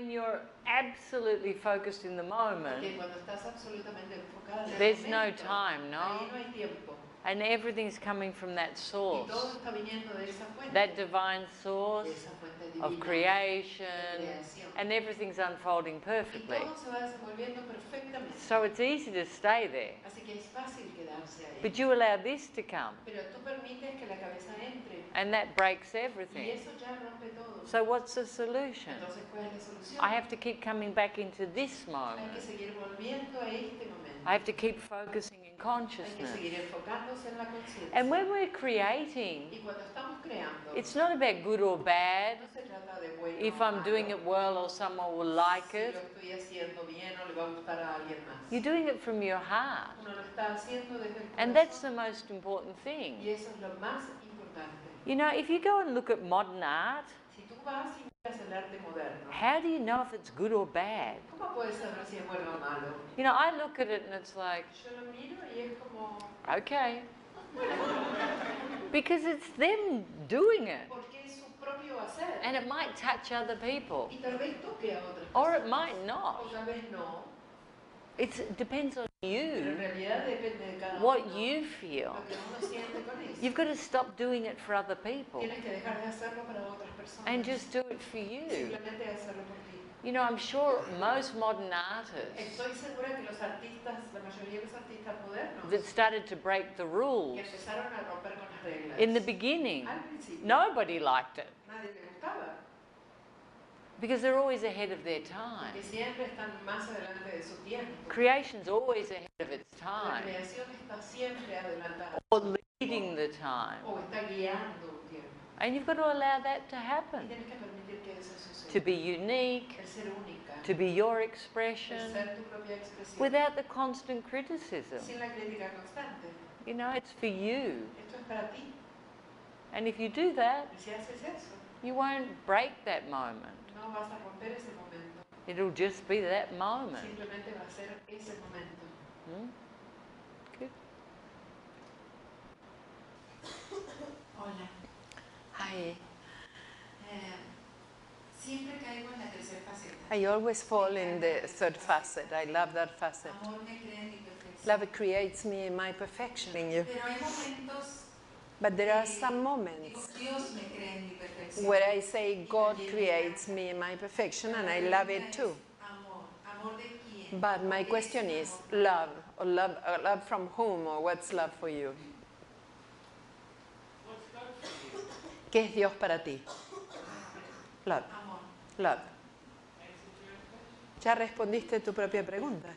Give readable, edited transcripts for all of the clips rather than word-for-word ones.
when you're absolutely focused in the moment, Porque cuando estás absolutamente enfocada en el there's no momento, time, ahí no? no hay tiempo. And everything's coming from that Y source, todo está viniendo de esa fuente, that divine de source esa fuente divina, of de creation, creación. and everything's unfolding Y perfectly. todo se va desenvolviendo perfectamente. So it's easy to stay there. Así que es fácil quedarse ahí. But you allow this to come, Pero tú permites que la cabeza entre. and that breaks Y everything. eso ya rompe todo. So what's the solution? Entonces, ¿cuál es la solución? I have to keep coming back into this Hay moment. que seguir volviendo a este momento. I have to keep focusing in Hay que consciousness. seguir enfocándose en la conciencia. And when we're creating, Y cuando estamos creando, it's not about good or bad, no se trata de bueno if o I'm malo, doing it well or someone will like si it. lo estoy haciendo bien o le va a gustar a alguien más. You're doing it from your heart. Uno lo está haciendo desde el And that's the corazón. most important thing. Y eso es lo más importante. You know, if you go and look at modern art, Si tú vas y miras el arte moderno, how do you know if it's good or bad? ¿cómo puedes saber si es bueno o malo? You know, I look at it and it's like, Yo lo miro y es como, okay. Because it's them doing it. porque es su propio hacer. And it might touch other people. Y tal vez toque a otras Or it personas, might not. o tal vez no. It depends on Pero en you, realidad depende de cada what uno, you feel. lo que uno siente con eso. You've got to stop doing it for other people Tienes que dejar de hacerlo para otras personas. and just do it for you. Simplemente hacerlo por ti. You know, I'm sure most modern artists Estoy segura que los artistas, la mayoría de los artistas modernos, that started to break the rules, que empezaron a romper con las reglas, in the beginning, al principio, nobody liked it nadie le gustaba, because they're always ahead of their time. que siempre están más adelante de su tiempo. Creation's always ahead of its La time creación está siempre adelantada or leading the time. o está guiando un tiempo. And you've got to allow that to Y happen, tienes que permitir que eso suceda. to be unique, El ser única, to be your el expression, ser tu propia expresión, without the constant criticism. sin la crítica constante. You know, it's for you. Esto es para ti. And if you do that, Y si haces eso, you won't break that moment. no vas a romper ese momento. It'll just be that moment. Simplemente va a ser ese momento. Hmm? Good. Hola. Hi. Siempre caigo en la tercera faceta. I always fall in the third facet. I love that facet. Amor me cree en mi perfección. Love creates me in my perfection in you. Pero hay momentos But there are some digo, moments Dios me cree en mi perfección. where I say God creates me in my perfection and I love it too. Amor. ¿Amor de quién? But my question is love, or love from whom, or what's love for you? ¿Qué es Dios para ti? Love. Amor. Love. Ya respondiste tu propia pregunta.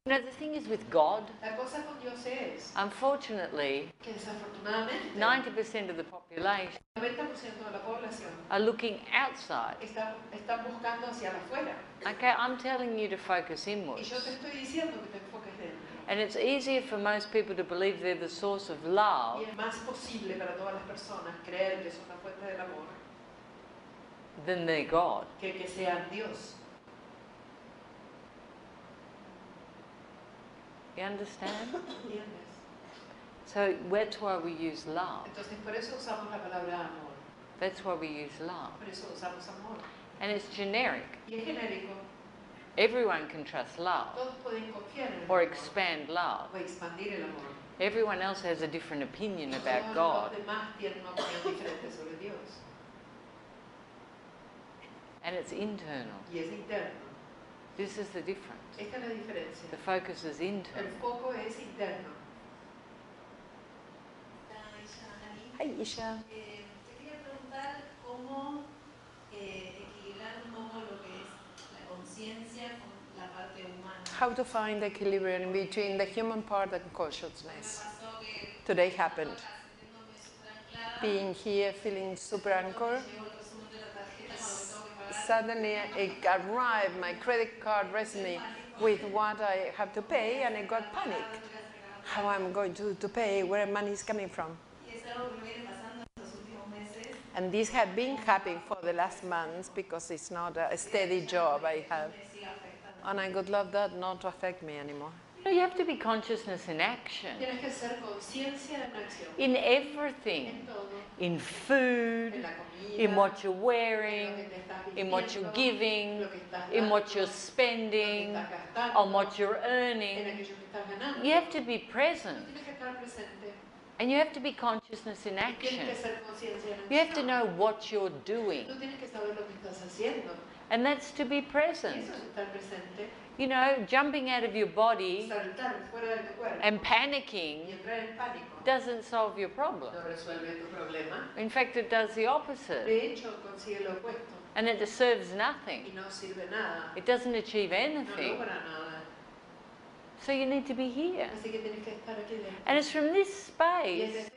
You know, the thing is with God, La cosa con Dios es unfortunately, que desafortunadamente 90% of the population 90% de la población are looking outside. están buscando hacia afuera. Okay, I'm telling you to focus Y inwards. yo te estoy diciendo que te enfoques dentro. And it's easier for most people to believe they're the source of love Y es más posible para todas las personas creer que son la fuente del amor than they're God. que sean Dios. You understand? ¿Entiendes? So that's why we use love. Entonces por eso usamos la palabra amor. That's why we use love. Por eso usamos amor. And it's generic. Y es genérico. Everyone can trust love Todos pueden confiar en el or amor expand love. o expandir el amor. Everyone else has a different opinion about Todos God. los demás tienen una opinión diferente sobre Dios. And it's internal. Y es interno. This is the difference. Esta es la diferencia. The focus is El internal. foco es interno. Hi, Isha. Te quería preguntar cómo equilibrar un poco lo que es la conciencia con la parte humana. How to find equilibrium between the human part and Me consciousness. pasó que Today happened. sintiéndome súper anclada, Being here, feeling super anchored. llegó el resumen de la tarjeta cuando tengo que pagar. Suddenly it arrived, my credit card reached me with what I have to pay, and I got panic. How I'm going to pay, where money is coming from. Y es algo que me viene pasando en los últimos meses. And this had been happening for the last months because it's not a steady job I have. Me sigue afectando. And I would love that not to affect me anymore. No, you have to be consciousness in action. Tienes que ser conciencia en acción. In everything. En todo. In food, En la comida, in what you're en wearing, lo que te estás in what you're vistiendo, giving, lo que estás in what dando, you're lo que spending, estás gastando, on what you're en earning. aquello que estás ganando. You have to be present. Tienes que estar presente. And you have to be consciousness in Tienes action. que ser conciencia en acción. You have to know what you're doing. Tú tienes que saber lo que estás haciendo. And that's to be present. Eso es estar presente. You know, jumping out of your body Saltar fuera de tu cuerpo and y panicking entrar en pánico doesn't solve your problem. no resuelve tu problema. In fact, it does the opposite. De hecho, consigue lo opuesto And it serves y nothing. no sirve nada. It doesn't achieve No anything. logra nada. So you need to be here. Así que tienes que estar aquí dentro. And it's from this Y es space desde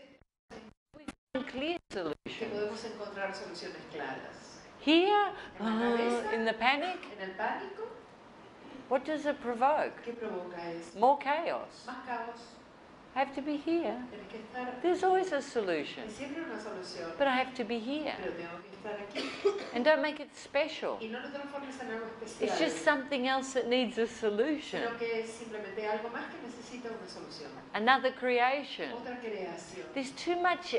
we find clear que solutions. podemos encontrar soluciones claras. Here, En la cabeza, in the panic, en el pánico, what does it provoke? ¿qué provoca eso? More chaos. Más caos. I have to be here. Tienes que estar. There's always a solution, Hay siempre una solución. but I have to be here. Pero tengo que estar aquí. And don't make it special. Y no lo transformes en algo It's especial. just something else that needs a solution. Sino que es simplemente algo más que necesita una solución. Another creation. Otra creación. There's too much,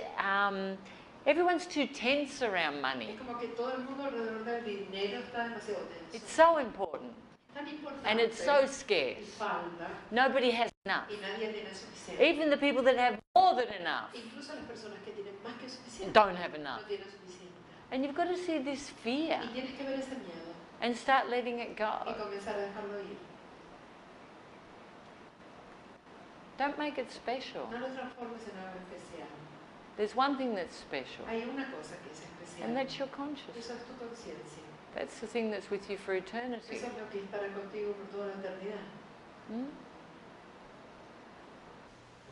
everyone's too tense around Es money. como que todo el mundo alrededor del dinero está demasiado tenso. It's so important Tan importante. and it's so Y scarce. falta. Nobody has enough. Y nadie tiene suficiente. Even the people that have more than enough Incluso las personas que tienen más que suficiente. don't have enough. No tienen suficiente. And you've got to see this fear Y tienes que ver ese miedo and start letting it y go. comenzar a dejarlo ir. Don't make it special. No lo transformes en algo especial. There's one thing that's special, Hay una cosa que es especial. and that's your consciousness. Eso es tu conciencia. That's the thing that's with you for eternity. Eso es lo que estará contigo por toda la eternidad. Hmm?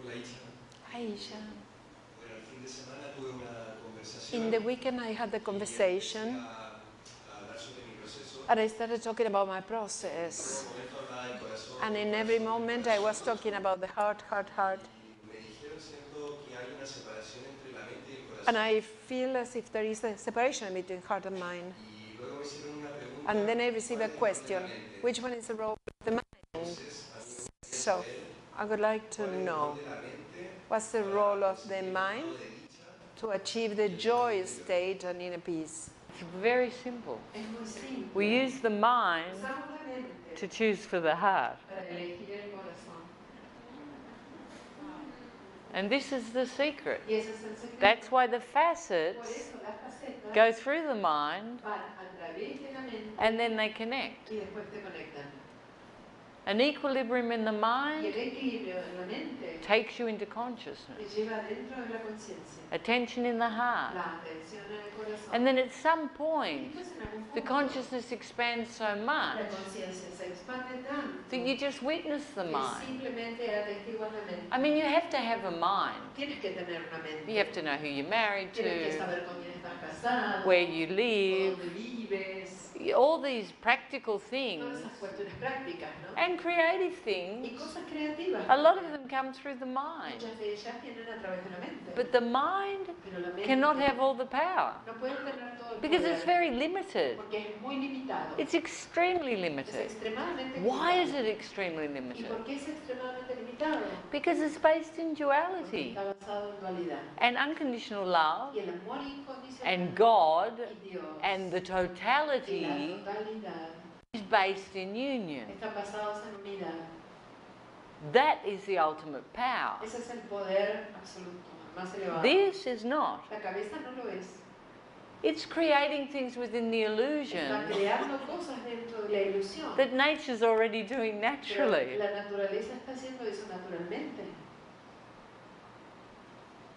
Hola Isha. Hi, Isha. Bueno, el fin de semana tuve una conversación. In the weekend, I had the conversation, A hablar sobre mi proceso. and I started talking about my process. En todo momento hablaba del corazón. And in every moment, I was talking about the heart. Y me dijeron, siento que hay una separación entre la mente y el corazón. And I feel as if there is a separation between heart and mind. Y luego me hicieron una pregunta. And then I receive a question, which one is the role of the mind? Entonces, a mí me gustaría So, saber I would like to cuál es el know rol de la mente what's the role of the mind de dicha. to achieve the joy state and inner peace. It's very simple. Es muy simple. We use the mind Usamos la mente to choose for the heart. para elegir el corazón. And this is the secret. Y ese es el secreto. That's why the Por facets eso las facetas go through the mind van a través de la mente and then they connect. y después te conectan. An equilibrium in the Y el mind equilibrio en la mente takes you into consciousness. te lleva dentro de la conciencia. Attention in the heart. La atención en el corazón. And then at some Y point, después en algún the punto, consciousness expands so la much conciencia se expande tanto that you just witness the que mind. simplemente atestiguas la mente. I mean, you have to have a mind. Tienes que tener una mente. You have to know who you're married Tienes que to, saber con quién estás casado, where you live, dónde vives, all these practical todas things esas cuestiones prácticas, ¿no? and creative Y things. cosas creativas. A lot of them come through the mind. Muchas de ellas vienen a través de la mente. But the mind Pero la mente cannot have all the power no puede tener todo el because poder, it's very limited. porque es muy limitado. It's extremely Es limited. extremadamente Why is limitado. it extremely ¿Y limited? por qué es extremadamente limitado? Because it's based in Porque duality. está basado en dualidad. And unconditional love Y el amor incondicional and God y Dios and the y la totality totalidad is based in union. están basados en unidad. That is the ultimate power. Ese es el poder absoluto, el más elevado. This is not. La cabeza no lo es. It's creating things within the Está illusion creando cosas dentro de la ilusión. that nature's already doing Pero naturally. la naturaleza está haciendo eso naturalmente.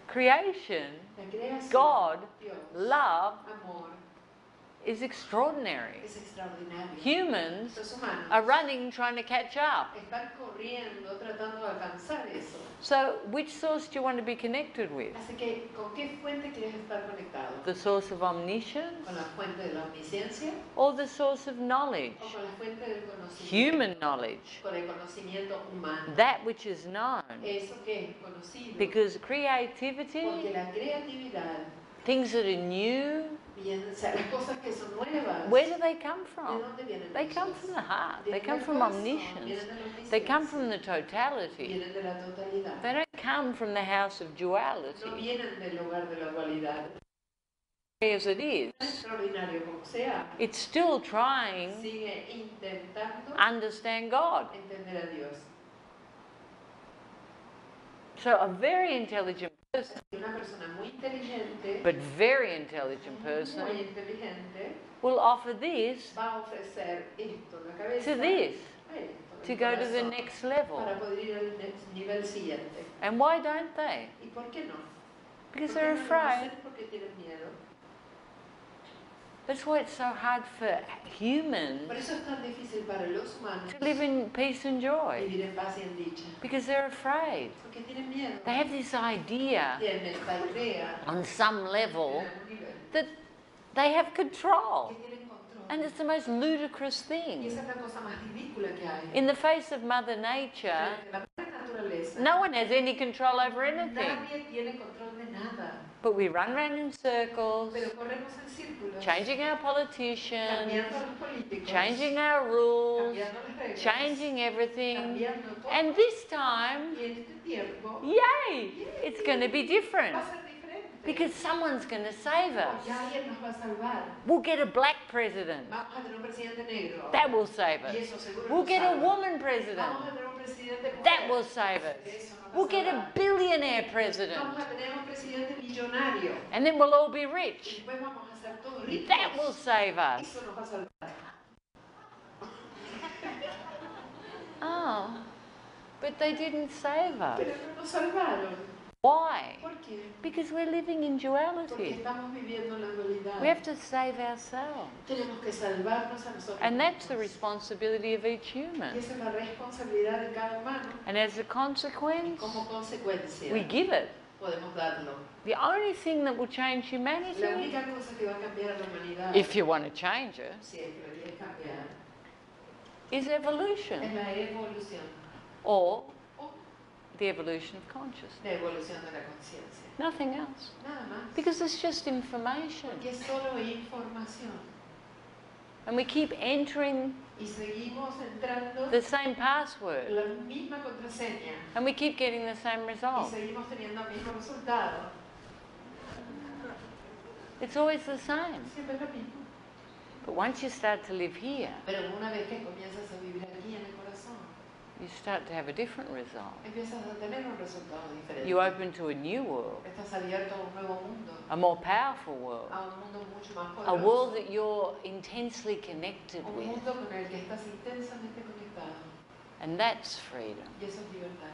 Creation, La creación, God, Dios, love amor, is extraordinary. es extraordinario. Humans Los humanos are running trying to catch up. están corriendo tratando de alcanzar eso. So, which source do you want to be connected with? Así que, ¿con qué fuente quieres estar conectado? The source of omniscience ¿Con la fuente de la omnisciencia or the source of knowledge? o con la fuente del conocimiento? Human knowledge. Con el conocimiento humano. That which is known. Eso que es conocido. Because Porque creativity, la creatividad, things that are new, Bien, o sea, las cosas que son nuevas. Where do they come ¿De from? dónde vienen They come ellas? from the heart. They Vienen come del from corazón, omniscience. vienen de la omnisciencia. They come from the totality. Vienen de la totalidad. They don't come from the house of No duality. vienen del lugar de la dualidad. As it is, Extraordinario como sea, it's still trying sigue intentando to understand God. entender a Dios. So a very intelligent person, Una persona muy inteligente, but very intelligent muy person, inteligente, will offer this va a ofrecer esto en la cabeza, to this, a esto, en to el go to the corazón, next level. para poder ir al nivel siguiente. And why don't they? ¿Y por qué no? Because ¿Por qué they're no lo afraid. hacen? Porque tienen miedo. That's why it's so hard for humans Por eso es tan difícil para los humanos to live in peace and joy. vivir en paz y en dicha. Because they're afraid. Porque tienen miedo. They have this idea Tienen esta idea on some en level algún nivel that they have control. que tienen control. And it's the most ludicrous Y thing. esa es la cosa más ridícula que hay. In the face of Mother Nature, Frente a la madre naturaleza, no one has any control over anything. nadie tiene control de nada. But we run around in circles, Pero corremos en círculos, changing our politicians, cambiando a los políticos, changing our rules, cambiando las reglas, changing everything. cambiando todo. And this time, Y en este tiempo yay, it's going to be different. va a ser diferente. Because someone's going to save us. Porque alguien nos va a salvar. We'll get a black president. Vamos a tener un presidente negro. That will save Y us. eso seguro We'll nos get a salva. woman president. Vamos a tener un presidente mujer. That will save us. Eso nos va We'll a get a salvar. billionaire president. Vamos a tener un presidente millonario. And then we'll all be Y rich. después vamos a ser todos ricos. That will save us. Eso nos va a salvar. Oh, but they didn't save us. Pero no nos salvaron. Why? ¿Por qué? Because we're living in Porque duality. estamos viviendo la dualidad. We have to save ourselves. Tenemos que salvarnos a nosotros And that's the mismos. responsibility of each Y human. esa es la responsabilidad de cada humano. And as a Y consequence, como consecuencia, we give it. podemos darlo. The only thing that will change La humanity, única cosa que va a cambiar a la humanidad, if you want to change it, si es que lo quieres cambiar, is es evolution la evolución. or O the evolution of consciousness. la evolución de la conciencia. Nothing else. Nada más. Because it's just information. Porque es solo información. And we keep entering Y seguimos entrando the same password. la misma contraseña. And we keep getting the same Y result. seguimos teniendo el mismo resultado. It's always the same. Siempre es lo mismo. But once you start to live here, Pero una vez que comienzas a vivir aquí en el corazón, you start to have a different result. empiezas a tener un resultado diferente. You open to a new world, Estás abierto a un nuevo mundo, a more powerful world, a un mundo mucho más a world poderoso, that you're intensely connected un with. mundo con el que estás intensamente conectado. And that's freedom. Y eso es libertad.